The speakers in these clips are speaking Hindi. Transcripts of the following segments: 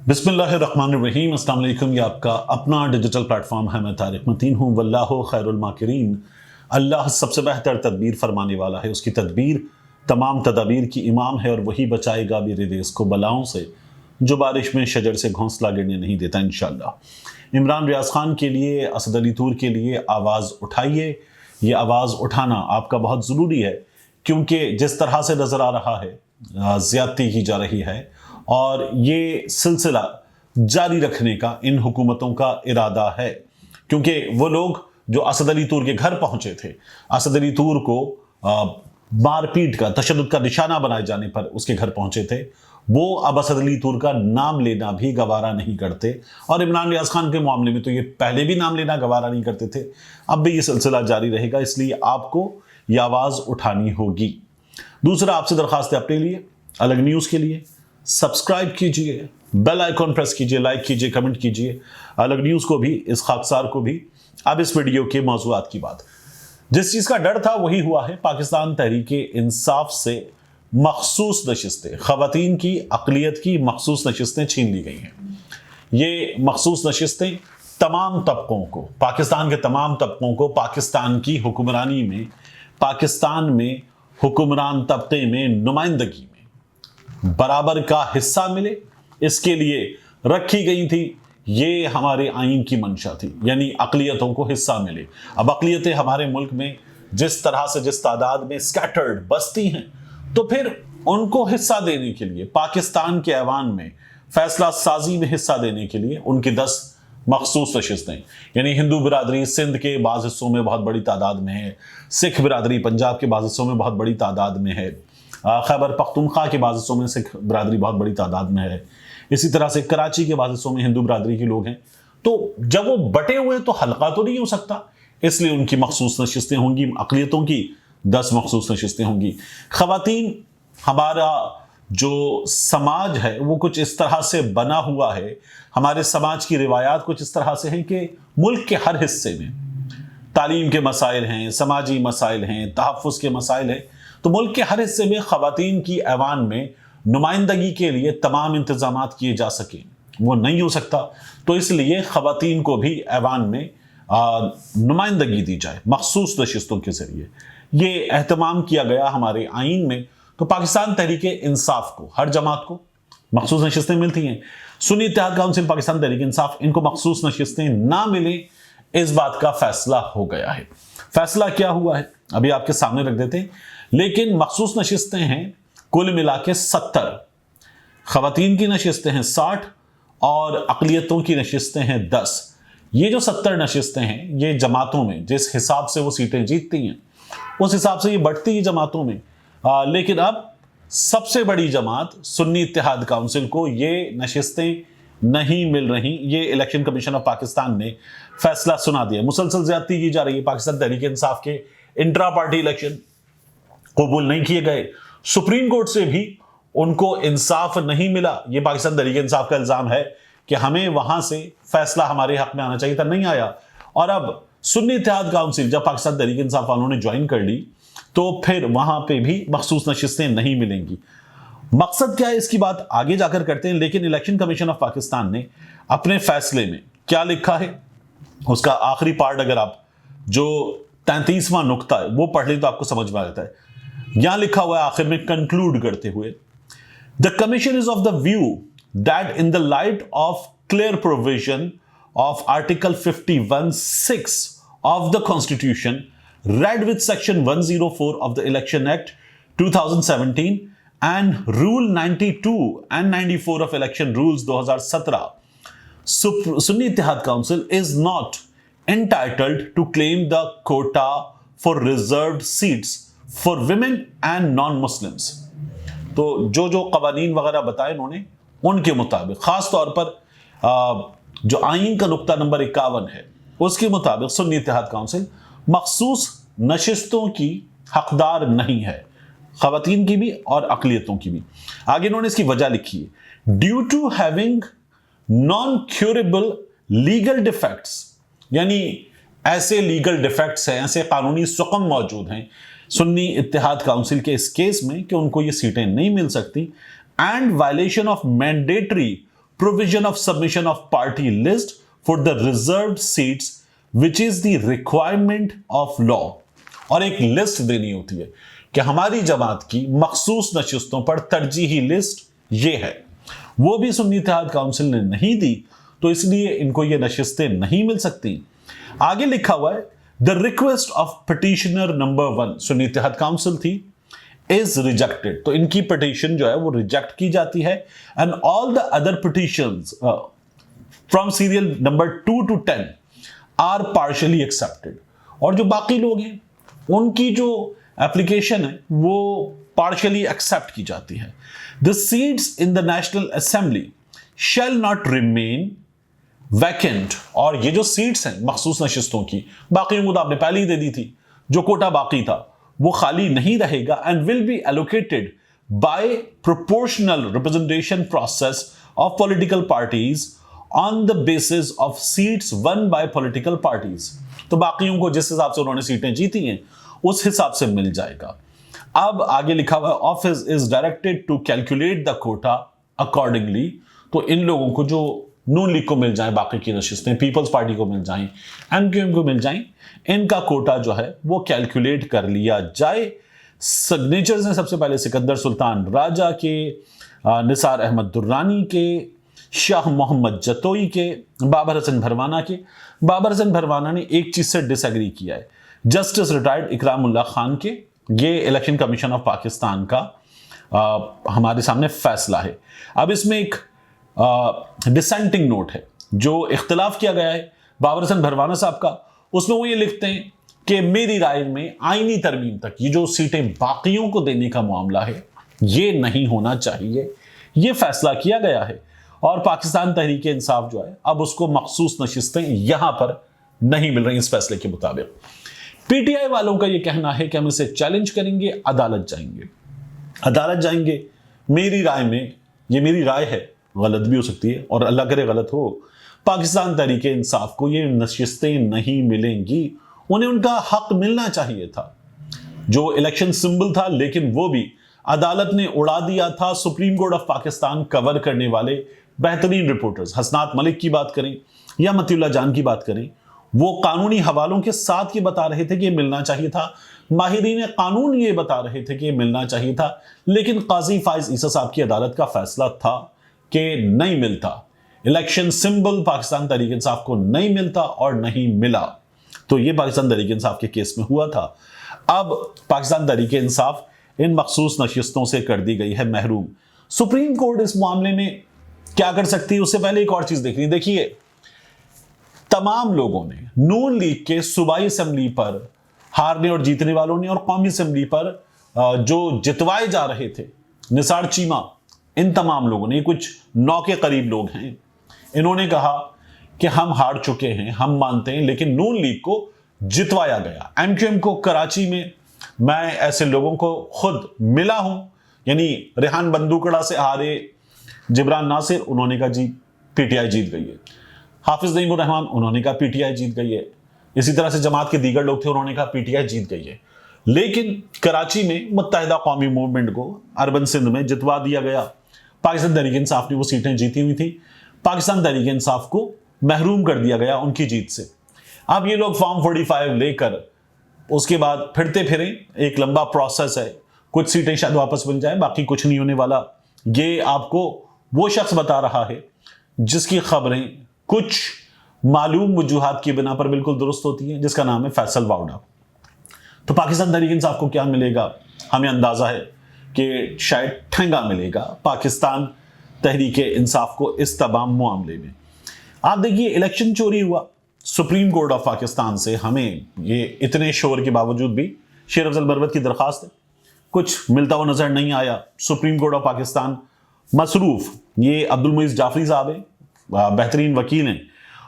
बिस्मिल्लाहिर्रहमानिर्रहीम। अस्सलाम वालेकुम। ये आपका अपना डिजिटल प्लेटफॉर्म है। मैं तारिक मतीन हूँ। वल्लाहु खैरुल माकिरीन। अल्लाह सबसे बेहतर तदबीर फरमाने वाला है। उसकी तदबीर तमाम तदाबीर की इमाम है और वही बचाएगा मेरे देश को बलाओं से, जो बारिश में शजर से घोंसला गिरने नहीं देता इंशाअल्लाह। इमरान रियाज खान के लिए, असद अली तूर के लिए आवाज़ उठाइए। ये आवाज़ उठाना आपका बहुत ज़रूरी है, क्योंकि जिस तरह से नज़र आ रहा है ज़्यादती की जा रही है और ये सिलसिला जारी रखने का इन हुकूमतों का इरादा है। क्योंकि वो लोग जो असद अली तूर के घर पहुंचे थे, असद अली तूर को मारपीट का, तशद्दुद का निशाना बनाए जाने पर उसके घर पहुंचे थे, वो अब असद अली तूर का नाम लेना भी गवारा नहीं करते। और इमरान रियाज खान के मामले में तो ये पहले भी नाम लेना गवारा नहीं करते थे, अब भी ये सिलसिला जारी रहेगा। इसलिए आपको ये आवाज़ उठानी होगी। दूसरा, आपसे दरखास्त है अपने लिए, अलग न्यूज़ के लिए सब्सक्राइब कीजिए, बेल आइकॉन प्रेस कीजिए, लाइक कीजिए, कमेंट कीजिए। अलग न्यूज़ को भी, इस खाकसार को भी। अब इस वीडियो के मौज़ूआत की बात। जिस चीज़ का डर था वही हुआ है। पाकिस्तान तहरीके इंसाफ से मखसूस नशिस्तें, ख़वातीन की अक़लियत की मखसूस नशिस्तें छीन ली गई हैं। ये मखसूस नशिस्तें तमाम तबकों को, पाकिस्तान के तमाम तबकों को पाकिस्तान की हुक्मरानी में, पाकिस्तान में हुक्मरान तबके में नुमाइंदगी में बराबर का हिस्सा मिले, इसके लिए रखी गई थी। ये हमारे आइन की मंशा थी, यानी अक़लियतों को हिस्सा मिले। अब अक़लियतें हमारे मुल्क में जिस तरह से, जिस तादाद में स्कैटर्ड बसती हैं, तो फिर उनको हिस्सा देने के लिए, पाकिस्तान के ऐवान में फैसला साजी में हिस्सा देने के लिए उनकी 10 मखसूस नशिस्तें, यानी हिंदू बिरादरी सिंध के बाज़ हिस्सों में बहुत बड़ी तादाद में है, सिख बिरादरी पंजाब के बाज़ हिस्सों में बहुत बड़ी तादाद में है, खैबर पख्तूनख्वा के बाज़ हिस्सों में सिख बिरादरी बहुत बड़ी तादाद में है, इसी तरह से कराची के बाज़ हिस्सों में हिंदू बिरादरी के लोग हैं। तो जब वो बटे हुए तो हल्का तो नहीं हो सकता, इसलिए उनकी मखसूस नशिस्तें होंगी। अक़लियतों की 10 मखसूस नशिस्तें होंगी। ख़वातीन, हमारा जो समाज है वो कुछ इस तरह से बना हुआ है, हमारे समाज की रिवायात कुछ इस तरह से हैं कि मुल्क के हर हिस्से में तालीम के मसाइल हैं, समाजी मसाइल हैं, तहफ़्फ़ुज़ के मसाइल हैं। तो मुल्क के हर हिस्से में ख़वातीन की ऐवान में नुमाइंदगी के लिए तमाम इंतज़ामात किए जा सकें, वो नहीं हो सकता। तो इसलिए ख़वातीन को भी ऐवान में नुमाइंदगी दी जाए मखसूस नशिस्तों के ज़रिए। ये एहतमाम किया गया हमारे आइन में। तो पाकिस्तान तहरीके इंसाफ को, हर जमात को मखसूस नशिस्तें मिलती हैं। सुन्नी इत्तेहाद काउंसिल, पाकिस्तान तहरीक इंसाफ, इनको मखसूस नशिस्तें ना मिले, इस बात का फैसला हो गया है। फैसला क्या हुआ है अभी आपके सामने रख देते हैं। लेकिन मखसूस नशिस्तें हैं कुल मिला के 70, ख़वातीन की नशिस्तें हैं 60 और अक़लियतों की नशिस्तें हैं 10। ये जो 70 नशिस्तें हैं, ये जमातों में जिस हिसाब से वो सीटें जीतती हैं उस हिसाब से ये बढ़ती है जमातों में। लेकिन अब सबसे बड़ी जमात सुन्नी इत्तेहाद काउंसिल को ये नशिस्तें नहीं मिल रही। ये इलेक्शन कमीशन ऑफ पाकिस्तान ने फैसला सुना दिया। मुसलसल ज्यादती की जा रही है। पाकिस्तान तहरीक इंसाफ के इंट्रा पार्टी इलेक्शन कबूल नहीं किए गए, सुप्रीम कोर्ट से भी उनको इंसाफ नहीं मिला। ये पाकिस्तान तहरीक इंसाफ का इल्जाम है कि हमें वहां से फैसला हमारे हक में आना चाहिए था, नहीं आया। और अब सुन्नी इत्तेहाद काउंसिल जब पाकिस्तान तहरीक इंसाफ वालों ने ज्वाइन कर ली, तो फिर वहां पे भी मखसूस नशिस्तें नहीं मिलेंगी। मकसद क्या है इसकी बात आगे जाकर करते हैं। लेकिन इलेक्शन कमीशन ऑफ पाकिस्तान ने अपने फैसले में क्या लिखा है, उसका आखिरी पार्ट अगर आप जो 33वां नुक्ता है वो पढ़ लें तो आपको समझ में आ जाता है। यहां लिखा हुआ है आखिर में कंक्लूड करते हुए, the commission is of the view that in the light of clear provision of article 51(6) of the Constitution, read with Section 104 of the Election Act 2017 and Rule 92 and 94 of Election Rules 2017, Sunni Ittihad Council is not entitled to claim the quota for reserved seats for women and non-Muslims. तो जो कवानीन वगैरह बताए उन्होंने, उनके मुताबिक खास तौर पर जो आइन का नुक्ता नंबर 51 है उसके मुताबिक सुन्नी इत्तेहाद काउंसिल मखसूस नशिस्तों की हकदार नहीं है, ख़वातीन की भी और अक़लियतों की भी। आगे इन्होंने इसकी वजह लिखी है, due to having non curable legal defects, यानी ऐसे लीगल डिफेक्ट्स हैं, ऐसे कानूनी सुकम मौजूद हैं सुन्नी इत्तेहाद काउंसिल के इस केस में कि उनको ये सीटें नहीं मिल सकती, and violation of mandatory provision of submission of party list for the reserved seats which is the requirement of law। और एक लिस्ट देनी होती है कि हमारी जमात की मखसूस नशिस्तों पर तरजीही लिस्ट ये है। वो भी सुन्नी इत्तेहाद काउंसिल ने नहीं दी, तो इसलिए इनको ये नशिस्तें नहीं मिल सकती। आगे लिखा हुआ है the request of petitioner number 1, Sunni Ittehad council थी, इज रिजेक्टेड, तो इनकी पिटीशन जो है वो रिजेक्ट की जाती है। And all the other petitions from serial number 2 to 10 are partially accepted, और जो बाकी लोग हैं उनकी जो एप्लीकेशन है वो पार्शियली एक्सेप्ट की जाती है। The seats in the national assembly shall not remain vacant, और ये जो सीट्स हैं मखसूस नशिस्तों की, बाकियों को तो आपने पहले ही दे दी थी, जो कोटा बाकी था वो खाली नहीं रहेगा। And will be allocated by proportional representation process of political parties on the basis of seats one by political parties. तो बाकियों को जिस हिसाब से उन्होंने सीटें जीती हैं उस हिसाब से मिल जाएगा। अब आगे लिखा हुआ है office is directed to calculate the quota accordingly, तो इन लोगों को जो नून लीग को मिल जाए, बाकी की नशिस्तें पीपल्स पार्टी को मिल जाएं, एमक्यूएम को मिल जाएं, इनका कोटा जो है वो कैलकुलेट कर लिया जाए। सिग्नेचर्स हैं सबसे पहले सिकंदर सुल्तान राजा के, निसार अहमद दुर्रानी के, शाह मोहम्मद जतोई के, बाबर हसन भरवाना के। बाबर हसन भरवाना ने एक चीज से डिसएग्री किया है, जस्टिस रिटायर्ड इकरामुल्लाह खान के। ये इलेक्शन कमीशन ऑफ पाकिस्तान का हमारे सामने फैसला है। अब इसमें एक डिसेंटिंग नोट है, जो इख्तिलाफ किया गया है बाबर हसन भरवाना साहब का, उसमें वो ये लिखते हैं कि मेरी राय में आईनी तरमीम तक ये जो सीटें बाकियों को देने का मामला है ये नहीं होना चाहिए, ये फैसला किया गया है। और पाकिस्तान तहरीक इंसाफ जो है अब उसको मखसूस नशिस्तें यहां पर नहीं मिल रही इस फैसले के मुताबिक। पीटीआई वालों का ये कहना है कि हम इसे चैलेंज करेंगे, अदालत जाएंगे। अदालत जाएंगे, मेरी राय में, ये मेरी राय है, गलत भी हो सकती है और अल्लाह करे गलत हो, पाकिस्तान तहरीक इंसाफ को ये नशिस्तें नहीं मिलेंगी। उन्हें उनका हक मिलना चाहिए था, जो इलेक्शन सिंबल था, लेकिन वो भी अदालत ने उड़ा दिया था। Supreme court of Pakistan cover करने वाले बेहतरीन रिपोर्टर्स, हसनात मलिक की बात करें या मतीउल्लाह जान की बात करें, वो कानूनी हवालों के साथ ये बता रहे थे कि ये मिलना चाहिए था। माहिरीन कानून ये बता रहे थे कि ये मिलना चाहिए था, लेकिन काजी फाइज ईसा साहब की अदालत का फैसला था कि नहीं मिलता। इलेक्शन सिंबल पाकिस्तान तहरीक इंसाफ को नहीं मिलता और नहीं मिला, तो ये पाकिस्तान तहरीक इंसाफ के केस में हुआ था। अब पाकिस्तान तहरीक इंसाफ इन मखसूस नशिस्तों से कर दी गई है महरूम। सुप्रीम कोर्ट इस मामले में क्या कर सकती है, उससे पहले एक और चीज देखनी। देखिए, तमाम लोगों ने, नून लीग के सूबाई असेंबली पर हारने और जीतने वालों ने और कौमी असेंबली पर जो जितवाए जा रहे थे, निसार चीमा, इन तमाम लोगों ने, कुछ 9 के करीब लोग हैं, इन्होंने कहा कि हम हार चुके हैं, हम मानते हैं, लेकिन नून लीग को जितवाया गया। एमक्यूएम को कराची में मैं ऐसे लोगों को खुद मिला हूं, यानी रेहान बंदूकड़ा से हारे जिब्रान नासिर, उन्होंने कहा जी पीटीआई जीत गई है। हाफिज नईमुर रहमान, उन्होंने कहा पीटीआई जीत गई है। इसी तरह से जमात के दीगर लोग थे, उन्होंने कहा पीटीआई जीत गई है। लेकिन कराची में मुत्तहिदा कौमी मूवमेंट को अर्बन सिंध में जितवा दिया गया। पाकिस्तान तहरीक इंसाफ ने वो सीटें जीती हुई थी, पाकिस्तान तहरीक इंसाफ को महरूम कर दिया गया उनकी जीत से। अब ये लोग फॉर्म 45 लेकर उसके बाद फिरते फिरे, एक लंबा प्रोसेस है, कुछ सीटें शायद वापस बन जाए, बाकी कुछ नहीं होने वाला। ये आपको वो शख्स बता रहा है जिसकी खबरें कुछ मालूम वजूहात की बिना पर बिल्कुल दुरुस्त होती हैं, जिसका नाम है फैसल वाउडा। तो पाकिस्तान तहरीक इंसाफ को क्या मिलेगा, हमें अंदाजा है कि शायद ठेंगा मिलेगा पाकिस्तान तहरीक इंसाफ को इस तमाम मामले में। आप देखिए, इलेक्शन चोरी हुआ, सुप्रीम कोर्ट ऑफ पाकिस्तान से हमें ये इतने शोर के बावजूद भी शेर अफजल बरवत की दरखास्त है, कुछ मिलता हुआ नजर नहीं आया। सुप्रीम कोर्ट ऑफ पाकिस्तान मसरूफ, ये अब्दुल मुईज जाफरी साहब है, बेहतरीन वकील हैं,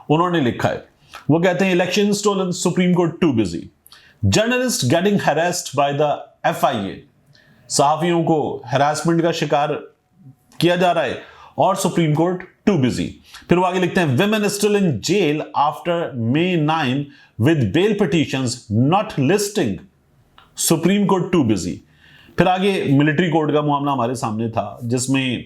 उन्होंने लिखा है, वो कहते हैं election stolen, supreme court too busy, journalist getting harassed by the FIA, सहाफियों को हैरासमेंट का शिकार किया जा रहा है और सुप्रीम कोर्ट टू बिजी। फिर वो आगे लिखते हैं women still in jail after May 9 with bail petitions not listing, Supreme court too busy. फिर आगे मिलिट्री कोर्ट का मामला हमारे सामने था, जिसमें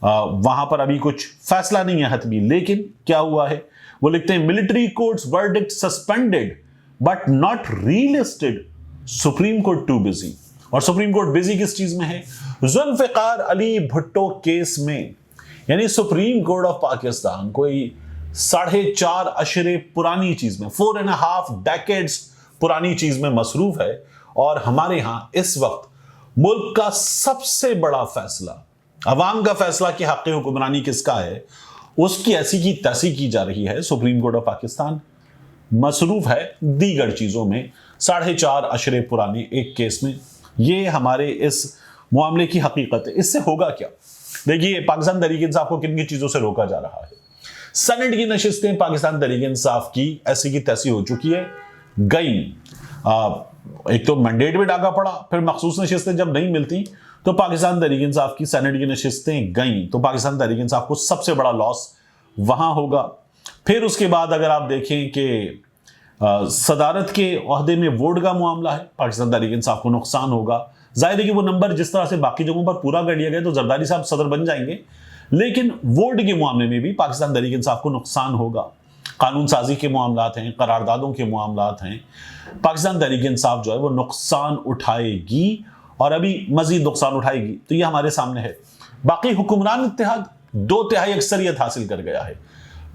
वहां पर अभी कुछ फैसला नहीं है हतमी, लेकिन क्या हुआ है वो लिखते हैं military courts verdict suspended but not relisted, supreme court too busy. और सुप्रीम कोर्ट बिजी किस चीज में है? जुल्फिकार अली भुट्टो केस में। यानी सुप्रीम कोर्ट ऑफ पाकिस्तान कोई 4.5 अशरे पुरानी चीज में, 4.5 डेकेड्स पुरानी चीज में मसरूफ है। और हमारे यहां इस वक्त मुल्क का सबसे बड़ा फैसला, अवाम का फैसला कि हक़ हुक्मरानी किसका है, उसकी ऐसी की तैसी की जा रही है। सुप्रीम कोर्ट ऑफ पाकिस्तान मसरूफ है दीगर चीजों में, 4.5 अशरे पुराने एक केस में। ये हमारे इस मामले की हकीकत है। इससे होगा क्या? देखिए, पाकिस्तान तहरीक इंसाफ को किन किन चीजों से रोका जा रहा है। सेनेट की नशिस्तें पाकिस्तान तहरीक इंसाफ की ऐसी की तैसी हो चुकी है, गई। एक तो मैंडेट में डाका पड़ा, फिर मखसूस नशिस्तें जब नहीं मिलती तो पाकिस्तान तहरीक इंसाफ की सेनेट की नशिस्तें गई, तो पाकिस्तान तहरीक इंसाफ को सबसे बड़ा लॉस वहां होगा। फिर उसके बाद अगर आप देखें कि सदारत के ओहदे में वोट का मामला है, पाकिस्तान तहरीक इंसाफ को नुकसान होगा। जाहिर है कि वो नंबर जिस तरह से बाकी जगहों पर पूरा कर लिया गया तो जरदारी साहब सदर बन जाएंगे, लेकिन वोट के मामले में भी पाकिस्तान तहरीक इंसाफ को नुकसान होगा। कानून साजी के मामलात हैं, करारदादों के मामलात हैं, पाकिस्तान तहरीक इंसाफ जो है वो नुकसान उठाएगी और अभी मजीद नुकसान उठाएगी। तो ये हमारे सामने है। बाकी हुक्मरान इत्तेहाद 2/3 अक्सरियत हासिल कर गया है,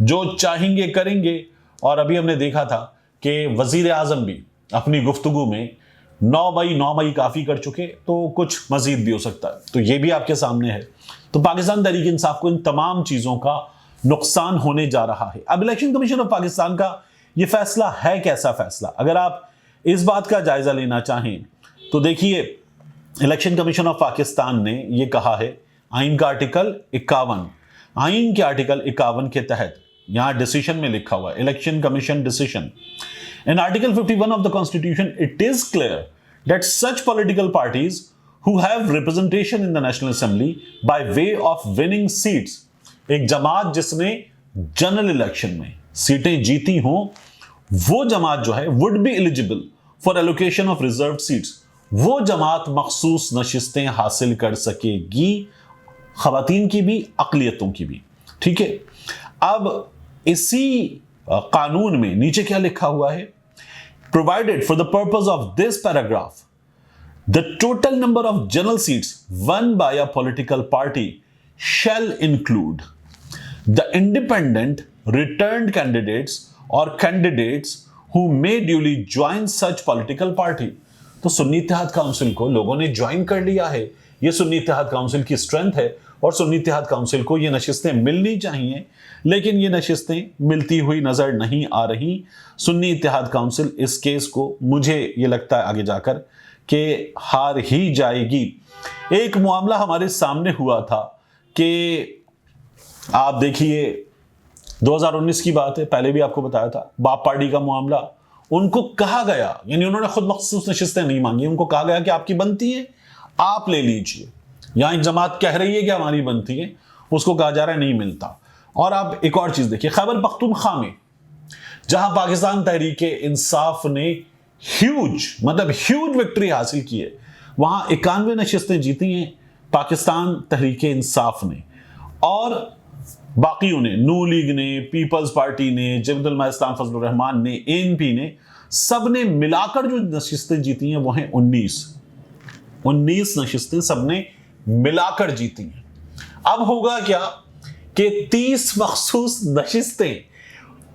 जो चाहेंगे करेंगे। और अभी हमने देखा था कि वजीर आजम भी अपनी गुफ्तगू में 9 मई काफी कर चुके, तो कुछ मजीद भी हो सकता है। तो ये भी आपके सामने है। तो पाकिस्तान तहरीक इंसाफ को इन तमाम चीजों का नुकसान होने जा रहा है। अब इलेक्शन कमीशन ऑफ पाकिस्तान का यह फैसला है कैसा फैसला? अगर आप इस बात का जायजा लेना चाहें तो देखिए, इलेक्शन कमीशन ऑफ पाकिस्तान ने यह कहा है, आइन का आर्टिकल 51, आइन के आर्टिकल 51 के तहत यहां डिसीजन में लिखा हुआ है, election commission decision. In Article 51 of the Constitution, it is clear that such political parties who have representation in the National Assembly by way of winning seats, एक जमात जिसने जनरल इलेक्शन में सीटें जीती हों, वो जमात जो है would be eligible for allocation of reserved seats, वो जमात मखसूस नशिस्तें हासिल कर सकेगी, खवातीन की भी अक़लियतों की भी। ठीक है, अब इसी कानून में नीचे क्या लिखा हुआ है? Provided for the purpose of this paragraph, the total number of general seats won by a political party shall include the independent returned candidates or candidates who may duly join such political party। तो सुन्नी इत्तेहाद काउंसिल को लोगों ने ज्वाइन कर लिया है। यह सुन्नी इत्तेहाद काउंसिल की स्ट्रेंथ है और सुन्नी इत्तेहाद काउंसिल को ये नशिस्तें मिलनी चाहिए, लेकिन ये नशिस्तें मिलती हुई नजर नहीं आ रही। सुन्नी इत्तेहाद काउंसिल इस केस को मुझे ये लगता है आगे जाकर कि हार ही जाएगी। एक मामला हमारे सामने हुआ था कि आप देखिए 2019 की बात है, पहले भी आपको बताया था, बाप पार्टी का मामला। उनको कहा गया, यानी उन्होंने खुद मखसूस नशिस्तें नहीं मांगी, उनको कहा गया कि आपकी बनती है आप ले लीजिए। यहां एक जमात कह रही है कि हमारी बनती है, उसको कहा जा रहा है नहीं मिलता। और आप एक और चीज देखिए, खैबर पख्तूनख्वा में जहां पाकिस्तान तहरीक इंसाफ ने ह्यूज विक्ट्री हासिल की है, वहां 91 नशिस्तें जीती हैं पाकिस्तान तहरीक इंसाफ ने, और बाकियों ने, नू लीग ने, पीपल्स पार्टी ने, जमीयत उलमा इस्लाम फजलुर रहमान ने, एएनपी ने, सब ने मिलाकर जो नशिस्तें जीती हैं वो हैं 19 नशिस्तें सबने मिलाकर जीती हैं। अब होगा क्या कि 30 मखसूस नशिस्तें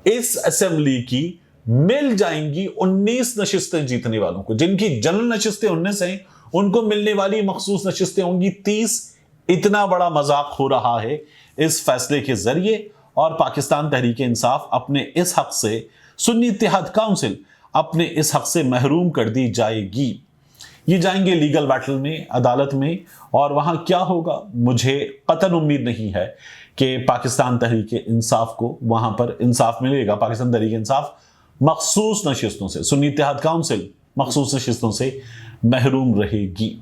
इस असेंबली की मिल जाएंगी 19 नशिस्तें जीतने वालों को। जिनकी जनरल नशिस्तें 19 हैं, उनको मिलने वाली मखसूस नशिस्तें होंगी 30। इतना बड़ा मजाक हो रहा है इस फैसले के जरिए, और पाकिस्तान तहरीक इंसाफ अपने इस हक से, सुन्नी इत्तेहाद काउंसिल अपने इस हक से महरूम कर दी जाएगी। ये जाएंगे लीगल बैटल में, अदालत में, और वहां क्या होगा मुझे कतई उम्मीद नहीं है कि पाकिस्तान तहरीक इंसाफ को वहां पर इंसाफ मिलेगा। पाकिस्तान तहरीक इंसाफ मखसूस नशिस्तों से, सुन्नी इत्तेहाद काउंसिल मखसूस नशिस्तों से महरूम रहेगी।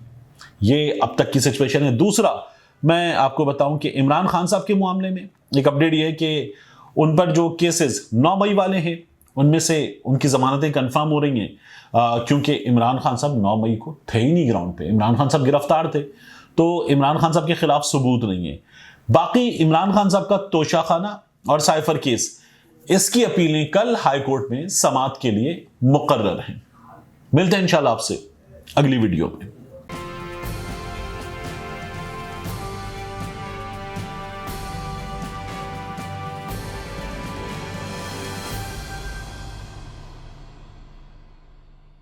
ये अब तक की सिचुएशन है। दूसरा मैं आपको बताऊं कि इमरान खान साहब के मामले में एक अपडेट ये है कि उन पर जो केसेस 9 मई वाले हैं, उनमें से उनकी जमानतें कंफर्म हो रही हैं, क्योंकि इमरान खान साहब 9 मई को थे ही नहीं ग्राउंड पे। इमरान खान साहब गिरफ्तार थे, तो इमरान खान साहब के खिलाफ सबूत नहीं है। बाकी इमरान खान साहब का तोशाखाना और साइफर केस, इसकी अपीलें कल हाई कोर्ट में समाअत के लिए मुकर्रर हैं। मिलते हैं इंशाल्लाह आपसे अगली वीडियो में।